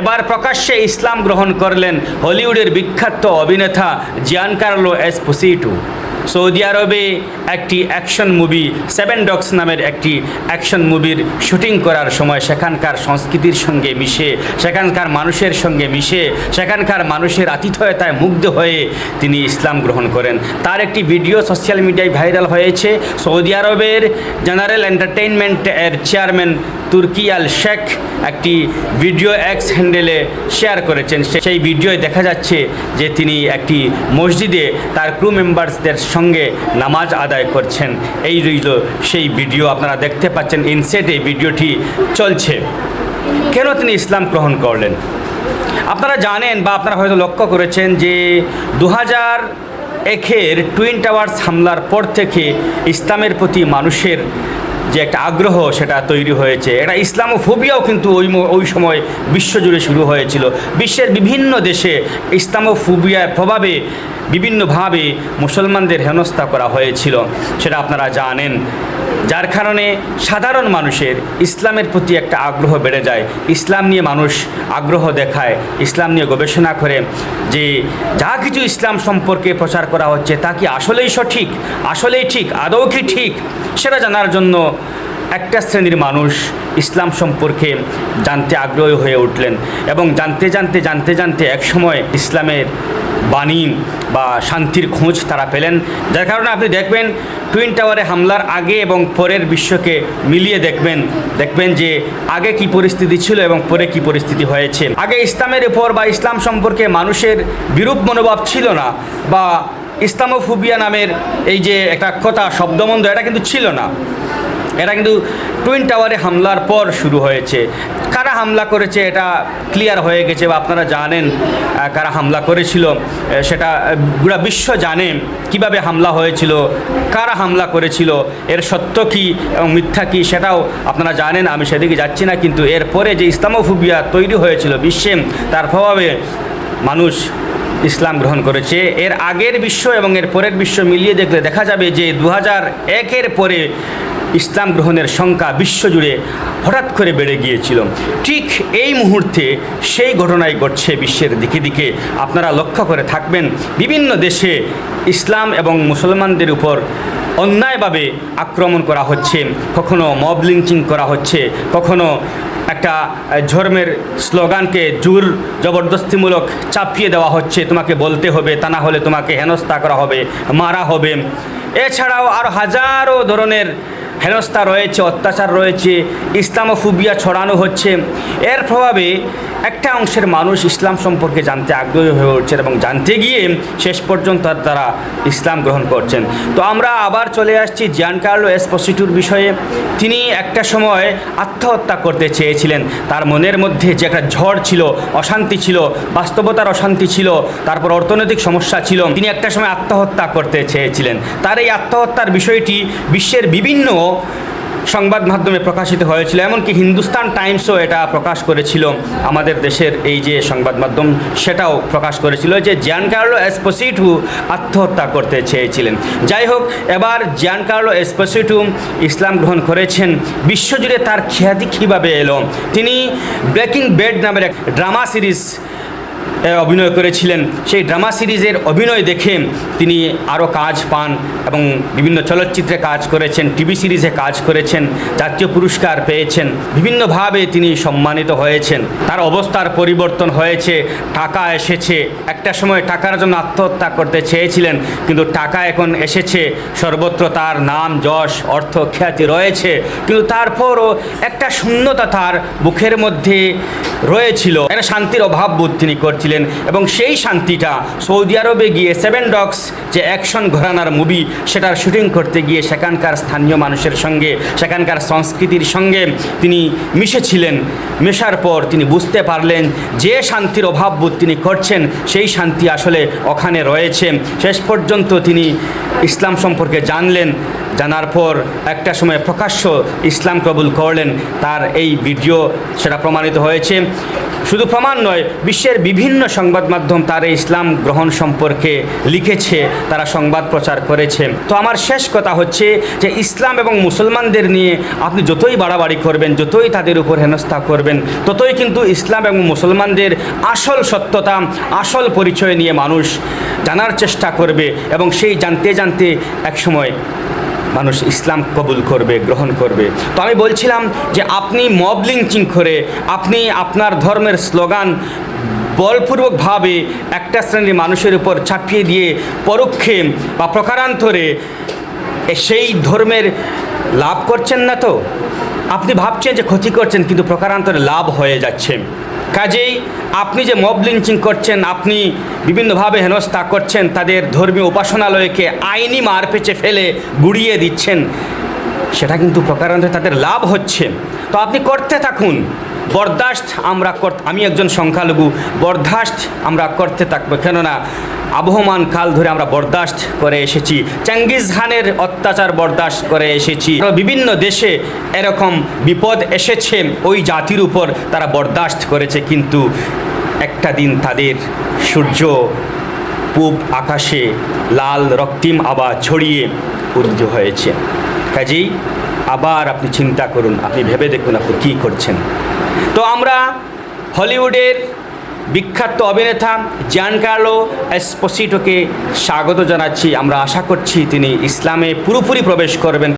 এবার প্রকাশ্যে ইসলাম গ্রহণ করলেন হলিউডের বিখ্যাত অভিনেতা জিয়ানকার্লো এসপোসিটো। সৌদি আরবে একটি অ্যাকশন মুভি 7 ডগস নামের একটি অ্যাকশন মুভির শুটিং করার সময় সেখানকার সংস্কৃতির সঙ্গে মিশে, সেখানকার মানুষের সঙ্গে মিশে, সেখানকার মানুষের আতিথেয়তায় মুগ্ধ হয়ে তিনি ইসলাম গ্রহণ করেন। তার একটি ভিডিও সোশ্যাল মিডিয়ায় ভাইরাল হয়েছে। সৌদি আরবের জেনারেল এন্টারটেইনমেন্ট এর চেয়ারম্যান তুর্কি আল শেখ একটি ভিডিও এক্স হ্যান্ডেলে শেয়ার করেছেন। সেই ভিডিওয় দেখা যাচ্ছে যে তিনি একটি মসজিদে তার ক্রু মেম্বার্সদের সঙ্গে নামাজ আদায় করছেন। এই রইল সেই ভিডিও, আপনারা দেখতে পাচ্ছেন ইনসেটে ভিডিওটি চলছে। কেন তিনি ইসলাম গ্রহণ করলেন? আপনারা জানেন বা আপনারা হয়তো লক্ষ্য করেছেন যে 2001-এর টুইন টাওয়ার্স হামলার পর থেকে ইসলামের প্রতি মানুষের যে একটা আগ্রহ সেটা তৈরি হয়েছে। এটা ইসলামোফোবিয়াও কিন্তু ওই সময় বিশ্বজুড়ে শুরু হয়েছিল। বিশ্বের বিভিন্ন দেশে ইসলামোফোবিয়ার প্রভাবে বিভিন্নভাবে মুসলমানদের হেনস্থা করা হয়েছিল, সেটা আপনারা জানেন। যার কারণে সাধারণ মানুষের ইসলামের প্রতি একটা আগ্রহ বেড়ে যায়। ইসলাম নিয়ে মানুষ আগ্রহ দেখায়, ইসলাম নিয়ে গবেষণা করে যে যা কিছু ইসলাম সম্পর্কে প্রচার করা হচ্ছে তা কি আসলেই সঠিক, আসলেই ঠিক, আদৌ কি ঠিক, সেটা জানার জন্য একটা শ্রেণীর মানুষ ইসলাম সম্পর্কে জানতে আগ্রহী হয়ে উঠলেন এবং জানতে একসময় ইসলামের বাণী বা শান্তির খোঁজ তারা পেলেন। যার কারণে আপনি দেখবেন টুইন টাওয়ারে হামলার আগে এবং পরের বিশ্বকে মিলিয়ে দেখবেন যে আগে কি পরিস্থিতি ছিল এবং পরে কি পরিস্থিতি হয়েছে। আগে ইসলামের উপর বা ইসলাম সম্পর্কে মানুষের বিরূপ মনোভাব ছিল না, বা ইসলামোফোবিয়া নামের এই যে একটা কথা শব্দবন্ধ, এটা কিন্তু ছিল না। এটা কিন্তু টুইন টাওয়ারে হামলার পর শুরু হয়েছে। কারা হামলা করেছে এটা ক্লিয়ার হয়ে গেছে, বা আপনারা জানেন কারা হামলা করেছিল, সেটা পুরো বিশ্ব জানে কিভাবে হামলা হয়েছিল, কারা হামলা করেছিল, এর সত্য কী এবং মিথ্যা কী সেটাও আপনারা জানেন। আমি সেদিকে যাচ্ছি না, কিন্তু এরপরে যে ইসলামোফোবিয়া তৈরি হয়েছিল বিশ্বে, তার প্রভাবে মানুষ ইসলাম গ্রহণ করেছে। এর আগের বিশ্ব এবং এর পরের বিশ্ব মিলিয়ে দেখলে দেখা যাবে যে 2001-এর পরে ইসলাম গ্রহণের সংখ্যা বিশ্বজুড়ে হঠাৎ করে বেড়ে গিয়েছিল। ঠিক এই মুহূর্তে সেই ঘটনাই ঘটছে বিশ্বের দিকে দিকে। আপনারা লক্ষ্য করে থাকবেন বিভিন্ন দেশে ইসলাম এবং মুসলমানদের উপর অন্যায়ভাবে আক্রমণ করা হচ্ছে, কখনো মব লিঞ্চিং করা হচ্ছে, কখনো একটা ধর্মের স্লোগানকে জোর জবরদস্তিমূলক চাপিয়ে দেওয়া হচ্ছে, তোমাকে বলতে হবে, তা না হলে তোমাকে হেনস্থা করা হবে, মারা হবে। এছাড়াও আরও হাজারো ধরনের হেনস্থা রয়েছে, অত্যাচার রয়েছে, ইসলামোফোবিয়া ছড়ানো হচ্ছে। এর প্রভাবে একটা অংশের মানুষ ইসলাম সম্পর্কে জানতে আগ্রহী হয়ে উঠছেন এবং জানতে গিয়ে শেষ পর্যন্ত তারা ইসলাম গ্রহণ করছেন। তো আমরা আবার চলে আসছি জিয়ানকার্লো এসপোসিটোর বিষয়ে। তিনি একটা সময় আত্মহত্যা করতে চেয়েছিলেন। তার মনের মধ্যে যে একটা ঝড় ছিল, অশান্তি ছিল, বাস্তবতার অশান্তি ছিল, তারপর অর্থনৈতিক সমস্যা ছিল, তিনি একটা সময় আত্মহত্যা করতে চেয়েছিলেন। তার এই আত্মহত্যার বিষয়টি বিশ্বের বিভিন্ন সংবাদ মাধ্যমে প্রকাশিত হয়েছিল, এমনকি হিন্দুস্তান টাইমসও এটা প্রকাশ করেছিল। আমাদের দেশের এই যে সংবাদ মাধ্যম সেটাও প্রকাশ করেছিল যে জিয়ানকার্লো এসপোসিটো আত্মহত্যা করতে চেয়েছিলেন। যাই হোক, এবার জিয়ানকার্লো এসপোসিটো ইসলাম গ্রহণ করেছেন। বিশ্বজুড়ে তার খ্যাতি কীভাবে এলো? তিনি ব্রেকিং ব্যাড নামের এক ড্রামা সিরিজ অভিনয় করেছিলেন। সেই ড্রামা সিরিজের অভিনয় দেখে তিনি আরও কাজ পান এবং বিভিন্ন চলচ্চিত্রে কাজ করেছেন, টিভি সিরিজে কাজ করেছেন, জাতীয় পুরস্কার পেয়েছেন, বিভিন্নভাবে তিনি সম্মানিত হয়েছেন। তার অবস্থার পরিবর্তন হয়েছে, টাকা এসেছে। একটা সময় টাকার জন্য আত্মহত্যা করতে চেয়েছিলেন, কিন্তু টাকা এখন এসেছে, সর্বত্র তার নাম, যশ, অর্থ, খ্যাতি রয়েছে, কিন্তু তারপরও একটা শূন্যতা তার বুকের মধ্যে রয়েছিল। একটা শান্তির অভাব বোধ তিনি করছিলেন এবং সেই শান্তিটা সৌদি আরবে গিয়ে 7 ডগস যে অ্যাকশন ঘরানার মুভি সেটার শুটিং করতে গিয়ে সেখানকার স্থানীয় মানুষের সঙ্গে, সেখানকার সংস্কৃতির সঙ্গে তিনি মিশেছিলেন। মেশার পর তিনি বুঝতে পারলেন যে শান্তির অভাব বোধ তিনি করছেন সেই শান্তি আসলে ওখানে রয়েছে। শেষ পর্যন্ত তিনি ইসলাম সম্পর্কে জানলেন। জানার পর একটা সময় প্রকাশ্য ইসলাম কবুল করলেন। তার এই ভিডিও সেটা প্রমাণিত হয়েছে। শুধু প্রমাণ নয়, বিশ্বের বিভিন্ন সংবাদ মাধ্যম তারা ইসলাম গ্রহণ সম্পর্কে লিখেছে, তারা সংবাদ প্রচার করেছে। তো আমার শেষ কথা হচ্ছে যে ইসলাম এবং মুসলমানদের নিয়ে আপনি যতই বাড়াবাড়ি করবেন, যতই তাদের উপর হেনস্থা করবেন, ততই কিন্তু ইসলাম এবং মুসলমানদের আসল সত্যতা, আসল পরিচয় নিয়ে মানুষ জানার চেষ্টা করবে এবং সেই জানতে জানতে একসময় মানুষ ইসলাম কবুল করবে, গ্রহণ করবে। তো আমি বলছিলাম যে আপনি মব লিঞ্চিং করে, আপনি আপনার ধর্মের স্লোগান বলপূর্বকভাবে একটা শ্রেণীর মানুষের উপর চাপিয়ে দিয়ে পরোক্ষে বা প্রকারান্তরে সেই ধর্মের লাভ করছেন না। তো আপনি ভাবছেন যে ক্ষতি করছেন, কিন্তু প্রকারান্তরে লাভ হয়ে যাচ্ছে। কাজেই আপনি যে মব লিঞ্চিং করছেন, আপনি বিভিন্নভাবে হেনস্থা করছেন, তাদের ধর্মীয় উপাসনালয়কে আইনি মারপেঁচে ফেলে গুড়িয়ে দিচ্ছেন, সেটা কিন্তু প্রকারান্তরে তাদের লাভ হচ্ছে। তো আপনি করতে থাকুন, বরদাস্ত আমি একজন সংখ্যালঘু, বরদাস্ত আমরা করতে থাকবো। কেননা আবহমান কাল ধরে আমরা বরদাস্ত করে এসেছি, চেঙ্গিজ খানের অত্যাচার বরদাস্ত করে এসেছি। বিভিন্ন দেশে এরকম বিপদ এসেছে, ওই জাতির উপর তারা বরদাস্ত করেছে, কিন্তু একটা দিন তাদের সূর্য পূব আকাশে লাল রক্তিম আভা ছড়িয়ে উদিত হয়েছে। কাজেই আবার আপনি চিন্তা করুন, আপনি ভেবে দেখুন আপনি কী করছেন। তো আমরা হলিউডের বিখ্যাত অভিনেতা জিয়ানকার্লো এসপোসিটোকে স্বাগত জানাচ্ছি। আমরা আশা করছি তিনি ইসলামে পুরোপুরি প্রবেশ করবেন।